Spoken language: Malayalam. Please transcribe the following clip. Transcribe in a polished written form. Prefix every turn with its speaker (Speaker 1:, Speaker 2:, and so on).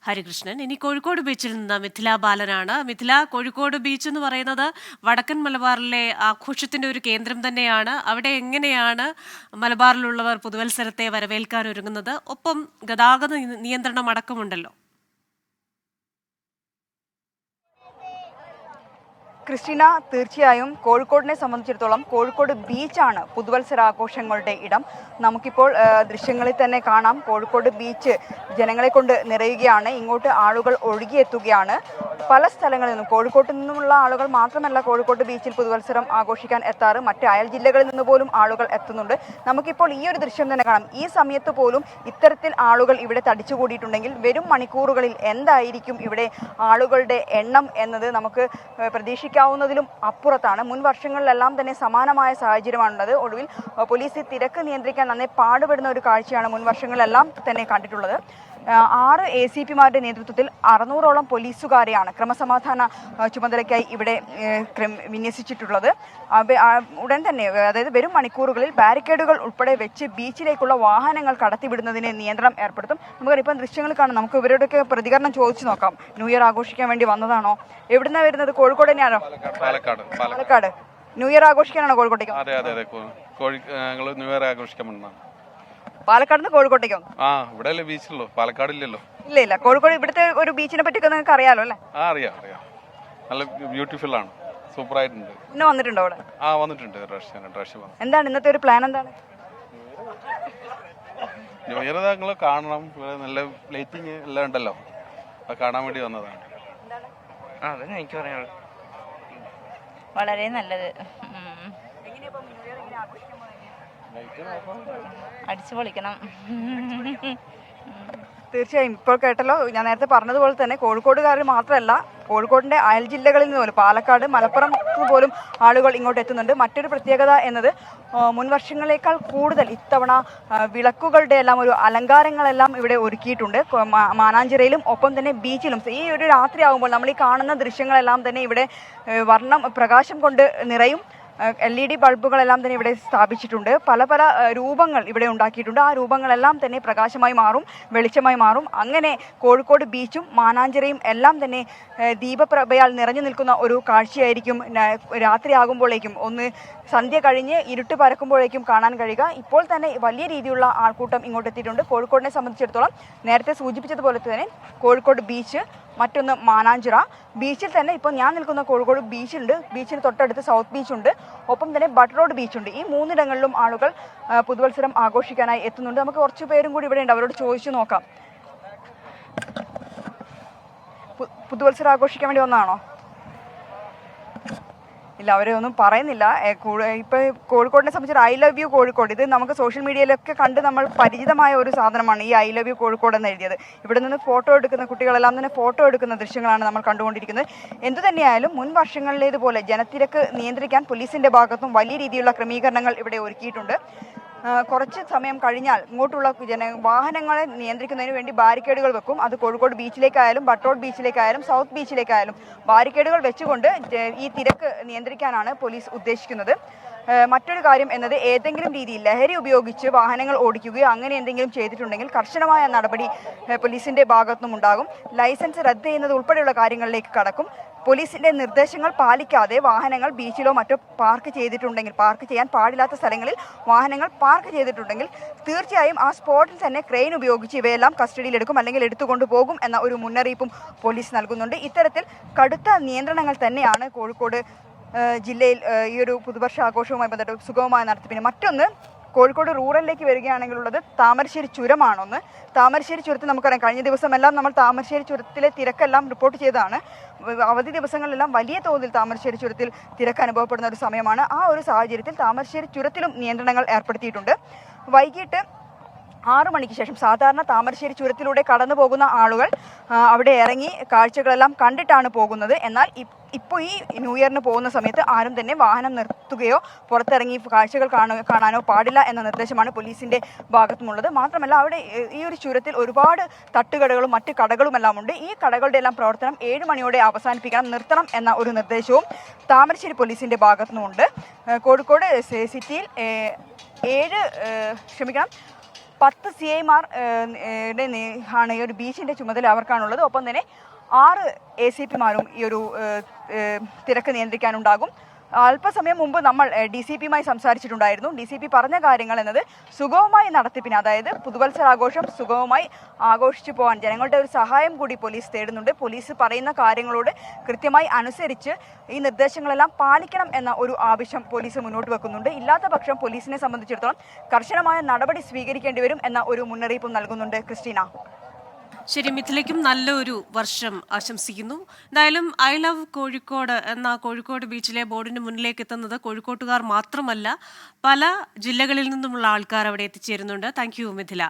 Speaker 1: ഹരികൃഷ്ണൻ. ഇനി കോഴിക്കോട് ബീച്ചിൽ നിന്ന് മിഥില ബാലനാണ്. മിഥില, കോഴിക്കോട് ബീച്ച് എന്ന് പറയുന്നത് വടക്കൻ മലബാറിലെ ആഘോഷത്തിന്റെ ഒരു കേന്ദ്രം തന്നെയാണ്. അവിടെ എങ്ങനെയാണ് മലബാറിലുള്ളവർ പുതുവത്സരത്തെ വരവേൽക്കാൻ ഒരുങ്ങുന്നത്? ഒപ്പം ഗതാഗത നിയന്ത്രണം അടക്കമുണ്ടല്ലോ.
Speaker 2: ക്രിസ്റ്റീന, തീർച്ചയായും കോഴിക്കോടിനെ സംബന്ധിച്ചിടത്തോളം കോഴിക്കോട് ബീച്ചാണ് പുതുവത്സരാഘോഷങ്ങളുടെ ഇടം. നമുക്കിപ്പോൾ ദൃശ്യങ്ങളിൽ തന്നെ കാണാം, കോഴിക്കോട് ബീച്ച് ജനങ്ങളെ കൊണ്ട് നിറയുകയാണ്. ഇങ്ങോട്ട് ആളുകൾ ഒഴുകിയെത്തുകയാണ്. പല സ്ഥലങ്ങളിൽ നിന്നും, കോഴിക്കോട്ട് നിന്നുമുള്ള ആളുകൾ മാത്രമല്ല കോഴിക്കോട് ബീച്ചിൽ പുതുവത്സരം ആഘോഷിക്കാൻ എത്താറ്, മറ്റ് അയൽ ജില്ലകളിൽ നിന്ന് പോലും ആളുകൾ എത്തുന്നുണ്ട്. നമുക്കിപ്പോൾ ഈ ഒരു ദൃശ്യം തന്നെ കാണാം. ഈ സമയത്ത് പോലും ഇത്തരത്തിൽ ആളുകൾ ഇവിടെ തടിച്ചുകൂടിയിട്ടുണ്ടെങ്കിൽ വരും മണിക്കൂറുകളിൽ എന്തായിരിക്കും ഇവിടെ ആളുകളുടെ എണ്ണം എന്നത് നമുക്ക് പ്രതീക്ഷിക്കാവുന്നതിലും അപ്പുറത്താണ്. മുൻ വർഷങ്ങളിലെല്ലാം തന്നെ സമാനമായ സാഹചര്യമാണുള്ളത്. ഒടുവിൽ പോലീസ് തിരക്ക് നിയന്ത്രിക്കാൻ നന്നേ പാടുപെടുന്ന ഒരു കാഴ്ചയാണ് മുൻ വർഷങ്ങളിലെല്ലാം തന്നെ കണ്ടിട്ടുള്ളത്. 6 ACPമാരുടെ നേതൃത്വത്തിൽ 600ഓളം പോലീസുകാരെയാണ് ക്രമസമാധാന ചുമതലയ്ക്കായി ഇവിടെ വിന്യസിച്ചിട്ടുള്ളത്. ഉടൻ തന്നെ, അതായത് വരും മണിക്കൂറുകളിൽ ബാരിക്കേഡുകൾ ഉൾപ്പെടെ വെച്ച് ബീച്ചിലേക്കുള്ള വാഹനങ്ങൾ കടത്തിവിടുന്നതിന് നിയന്ത്രണം ഏർപ്പെടുത്തും. നമുക്കറിയാം, ഇപ്പം ദൃശ്യങ്ങൾ കാണാം. നമുക്ക് ഇവരോടൊക്കെ പ്രതികരണം ചോദിച്ചു നോക്കാം. ന്യൂ ഇയർ ആഘോഷിക്കാൻ വേണ്ടി വന്നതാണോ? എവിടുന്നാണ് വരുന്നത്? കോഴിക്കോട് തന്നെയാണോ? പാലക്കാട്. ന്യൂ ഇയർ ആഘോഷിക്കാനാണോ കോഴിക്കോട്ടേക്ക്?
Speaker 3: ന്യൂ ഇയർ ആഘോഷിക്കാൻ
Speaker 2: പാലക്കാട് നിന്ന് കോഴിക്കോട്ടേക്കോ?
Speaker 3: ഇവിടെ ബീച്ചുള്ളൂ, പാലക്കാടില്ലല്ലോ.
Speaker 2: ഇല്ല, കോഴിക്കോട് ഇവിടുത്തെ ഒരു ബീച്ചിനെ പറ്റി നിങ്ങൾക്ക് അറിയാലോ അല്ലേ?
Speaker 3: അറിയാം. നല്ല ബ്യൂട്ടിഫുൾ ആണ്, സൂപ്പർ ആയിട്ടുണ്ട്.
Speaker 2: പിന്നെ വന്നിട്ടുണ്ടോ അവിടെ?
Speaker 3: വന്നിട്ടുണ്ട്.
Speaker 2: എന്താണ് ഇന്നത്തെ ഒരു പ്ലാൻ? എന്താണ്
Speaker 3: ന്യൂ ഇയർ ഞങ്ങൾ കാണണം. നല്ല ലൈറ്റിങ് എല്ലാം ഉണ്ടല്ലോ, അത് കാണാൻ വേണ്ടി വന്നതാണ്.
Speaker 4: അതന്നെ എനിക്ക് പറയാനുള്ളത്. വളരെ നല്ലത്. അടിച്ചു പൊളിക്കണം.
Speaker 2: തീർച്ചയായും. ഇപ്പോൾ കേട്ടല്ലോ, ഞാൻ നേരത്തെ പറഞ്ഞതുപോലെ തന്നെ കോഴിക്കോടുകാരിൽ മാത്രമല്ല, കോഴിക്കോടിൻ്റെ അയൽ ജില്ലകളിൽ നിന്ന് പോലും, പാലക്കാട്, മലപ്പുറം പോലും ആളുകൾ ഇങ്ങോട്ട് എത്തുന്നുണ്ട്. മറ്റൊരു പ്രത്യേകത എന്നത് മുൻ വർഷങ്ങളേക്കാൾ കൂടുതൽ ഇത്തവണ വിളക്കുകളുടെ എല്ലാം ഒരു അലങ്കാരങ്ങളെല്ലാം ഇവിടെ ഒരുക്കിയിട്ടുണ്ട്. മാനാഞ്ചിറയിലും ഒപ്പം തന്നെ ബീച്ചിലും. ഈ ഒരു രാത്രിയാകുമ്പോൾ നമ്മൾ ഈ കാണുന്ന ദൃശ്യങ്ങളെല്ലാം തന്നെ ഇവിടെ പ്രകാശം കൊണ്ട് നിറയും. LED ബൾബുകളെല്ലാം തന്നെ ഇവിടെ സ്ഥാപിച്ചിട്ടുണ്ട്. പല രൂപങ്ങൾ ഇവിടെ ഉണ്ടാക്കിയിട്ടുണ്ട്. ആ രൂപങ്ങളെല്ലാം തന്നെ പ്രകാശമായി മാറും, വെളിച്ചമായി മാറും. അങ്ങനെ കോഴിക്കോട് ബീച്ചും മാനാഞ്ചിറയും എല്ലാം തന്നെ ദീപപ്രഭയാൽ നിറഞ്ഞു നിൽക്കുന്ന ഒരു കാഴ്ചയായിരിക്കും രാത്രിയാകുമ്പോഴേക്കും, ഒന്ന് സന്ധ്യ കഴിഞ്ഞ് ഇരുട്ട് പരക്കുമ്പോഴേക്കും കാണാൻ കഴിയുക. ഇപ്പോൾ തന്നെ വലിയ രീതിയിലുള്ള ആൾക്കൂട്ടം ഇങ്ങോട്ട് എത്തിയിട്ടുണ്ട്. കോഴിക്കോടിനെ സംബന്ധിച്ചിടത്തോളം നേരത്തെ സൂചിപ്പിച്ചതുപോലെ തന്നെ കോഴിക്കോട് ബീച്ച്, മറ്റൊന്ന് മാനാഞ്ചിറ. ബീച്ചിൽ തന്നെ ഇപ്പോൾ ഞാൻ നിൽക്കുന്ന കോഴിക്കോട് ബീച്ചുണ്ട്. ബീച്ചിന് തൊട്ടടുത്ത് സൗത്ത് ബീച്ചുണ്ട്, ഒപ്പം തന്നെ ബട്ട് റോഡ് ബീച്ചുണ്ട്. ഈ 3 ഇടങ്ങളിലും ആളുകൾ പുതുവത്സരം ആഘോഷിക്കാനായി എത്തുന്നുണ്ട്. നമുക്ക് കുറച്ച് പേരും കൂടി ഇവിടെ ഉണ്ട്, അവരോട് ചോദിച്ചു നോക്കാം. പുതുവത്സരം ആഘോഷിക്കാൻ വേണ്ടി വന്നതാണോ? ഇല്ല, അവരെ ഒന്നും പറയുന്നില്ല. ഇപ്പോൾ കോഴിക്കോടിനെ സംബന്ധിച്ച് ഐ ലവ് യു കോഴിക്കോട്, ഇത് നമുക്ക് സോഷ്യൽ മീഡിയയിലൊക്കെ കണ്ട് നമ്മൾ പരിചിതമായ ഒരു സാധനമാണ് ഈ ഐ ലവ് യു കോഴിക്കോട് എന്ന് എഴുതിയത്. ഇവിടെ നിന്ന് ഫോട്ടോ എടുക്കുന്ന കുട്ടികളെല്ലാം തന്നെ ഫോട്ടോ എടുക്കുന്ന ദൃശ്യങ്ങളാണ് നമ്മൾ കണ്ടുകൊണ്ടിരിക്കുന്നത്. എന്തുതന്നെയായാലും മുൻ വർഷങ്ങളിലേതുപോലെ ജനത്തിരക്ക് നിയന്ത്രിക്കാൻ പോലീസിന്റെ ഭാഗത്തും വലിയ രീതിയിലുള്ള ക്രമീകരണങ്ങൾ ഇവിടെ ഒരുക്കിയിട്ടുണ്ട്. കുറച്ച് സമയം കഴിഞ്ഞാൽ ഇങ്ങോട്ടുള്ള വാഹനങ്ങളെ നിയന്ത്രിക്കുന്നതിന് വേണ്ടി ബാരിക്കേഡുകൾ വെക്കും. അത് കോഴിക്കോട് ബീച്ചിലേക്കായാലും ബട്ട് റോഡ് ബീച്ചിലേക്കായാലും സൗത്ത് ബീച്ചിലേക്കായാലും ബാരിക്കേഡുകൾ വെച്ചുകൊണ്ട് ഈ തിരക്ക് നിയന്ത്രിക്കാനാണ് പോലീസ് ഉദ്ദേശിക്കുന്നത്. മറ്റൊരു കാര്യം എന്നത്, ഏതെങ്കിലും രീതിയിൽ ലഹരി ഉപയോഗിച്ച് വാഹനങ്ങൾ ഓടിക്കുകയോ അങ്ങനെ എന്തെങ്കിലും ചെയ്തിട്ടുണ്ടെങ്കിൽ കർശനമായ നടപടി പോലീസിന്റെ ഭാഗത്തുനിന്നും ഉണ്ടാകും. ലൈസൻസ് റദ്ദ് ചെയ്യുന്നത് ഉൾപ്പെടെയുള്ള കാര്യങ്ങളിലേക്ക് കടക്കും. പോലീസിന്റെ നിർദ്ദേശങ്ങൾ പാലിക്കാതെ വാഹനങ്ങൾ ബീച്ചിലോ മറ്റോ പാർക്ക് ചെയ്യാൻ പാടില്ലാത്ത സ്ഥലങ്ങളിൽ വാഹനങ്ങൾ പാർക്ക് ചെയ്തിട്ടുണ്ടെങ്കിൽ തീർച്ചയായും ആ സ്പോട്ടിൽ തന്നെ ക്രെയിൻ ഉപയോഗിച്ച് ഇവയെല്ലാം കസ്റ്റഡിയിലെടുക്കും, അല്ലെങ്കിൽ എടുത്തുകൊണ്ട് പോകും എന്ന ഒരു മുന്നറിയിപ്പും പോലീസ് നൽകുന്നുണ്ട്. ഇത്തരത്തിൽ കടുത്ത നിയന്ത്രണങ്ങൾ തന്നെയാണ് കോഴിക്കോട് ജില്ലയിൽ ഈ ഒരു പുതുവർഷ ആഘോഷവുമായി ബന്ധപ്പെട്ട് സുഗമമായ നടത്തിപ്പിന്. മറ്റൊന്ന്, കോഴിക്കോട് റൂറലിലേക്ക് വരികയാണെങ്കിലുള്ളത് താമരശ്ശേരി ചുരമാണൊന്ന്. താമരശ്ശേരി ചുരത്തിൽ നമുക്കറിയാം, കഴിഞ്ഞ ദിവസമെല്ലാം നമ്മൾ താമരശ്ശേരി ചുരത്തിലെ തിരക്കെല്ലാം റിപ്പോർട്ട് ചെയ്തതാണ്. അവധി ദിവസങ്ങളിലെല്ലാം വലിയ തോതിൽ താമരശ്ശേരി ചുരത്തിൽ തിരക്ക് അനുഭവപ്പെടുന്ന ഒരു സമയമാണ്. ആ ഒരു സാഹചര്യത്തിൽ താമരശ്ശേരി ചുരത്തിലും നിയന്ത്രണങ്ങൾ ഏർപ്പെടുത്തിയിട്ടുണ്ട്. വൈകിട്ട് 6 മണിക്ക് ശേഷം സാധാരണ താമരശ്ശേരി ചുരത്തിലൂടെ കടന്നു പോകുന്ന ആളുകൾ അവിടെ ഇറങ്ങി കാഴ്ചകളെല്ലാം കണ്ടിട്ടാണ് പോകുന്നത്. എന്നാൽ ഇപ്പോൾ ഈ ന്യൂ ഇയറിന് പോകുന്ന സമയത്ത് ആരും തന്നെ വാഹനം നിർത്തുകയോ പുറത്തിറങ്ങി കാഴ്ചകൾ കാണാനോ പാടില്ല എന്ന നിർദ്ദേശമാണ് പോലീസിന്റെ ഭാഗത്തുമുള്ളത്. മാത്രമല്ല, അവിടെ ഈ ഒരു ചുരത്തിൽ ഒരുപാട് തട്ടുകടകളും മറ്റ് കടകളുമെല്ലാം ഉണ്ട്. ഈ കടകളുടെ എല്ലാം പ്രവർത്തനം 7 മണിയോടെ നിർത്തണം എന്ന ഒരു നിർദ്ദേശവും താമരശ്ശേരി പോലീസിന്റെ ഭാഗത്തുനിന്നുണ്ട്. കോഴിക്കോട് സിറ്റിയിൽ 10 CIമാർ ആണ് ഈ ഒരു ബീച്ചിൻ്റെ ചുമതല അവർക്കാണുള്ളത്. ഒപ്പം തന്നെ 6 ACPമാരും ഈ ഒരു തിരക്ക് നിയന്ത്രിക്കാനുണ്ടാകും. അല്പസമയം മുമ്പ് നമ്മൾ DCPയുമായി സംസാരിച്ചിട്ടുണ്ടായിരുന്നു. DCP പറഞ്ഞ കാര്യങ്ങൾ എന്നത് സുഗമമായ നടത്തിപ്പിന്, അതായത് പുതുവത്സരാഘോഷം സുഗമമായി ആഘോഷിച്ചു പോകാൻ ജനങ്ങളുടെ ഒരു സഹായം കൂടി പോലീസ് തേടുന്നുണ്ട്. പോലീസ് പറയുന്ന കാര്യങ്ങളോട് കൃത്യമായി അനുസരിച്ച് ഈ നിർദ്ദേശങ്ങളെല്ലാം പാലിക്കണം എന്ന ഒരു ആവശ്യം പോലീസ് മുന്നോട്ട് വെക്കുന്നുണ്ട്. ഇല്ലാത്ത പക്ഷം പോലീസിനെ സംബന്ധിച്ചിടത്തോളം കർശനമായ നടപടി സ്വീകരിക്കേണ്ടി വരും എന്ന ഒരു മുന്നറിയിപ്പും നൽകുന്നുണ്ട്. ക്രിസ്റ്റീന.
Speaker 1: ശരി, മിഥിലയ്ക്കും നല്ലൊരു വർഷം ആശംസിക്കുന്നു. എന്തായാലും ഐ ലവ് കോഴിക്കോട് എന്ന കോഴിക്കോട് ബീച്ചിലെ ബോർഡിന് മുന്നിലേക്ക് എത്തുന്നത് കോഴിക്കോട്ടുകാർ മാത്രമല്ല, പല ജില്ലകളിൽ നിന്നുമുള്ള ആൾക്കാർ അവിടെ എത്തിച്ചേരുന്നുണ്ട്. Thank you Mithila.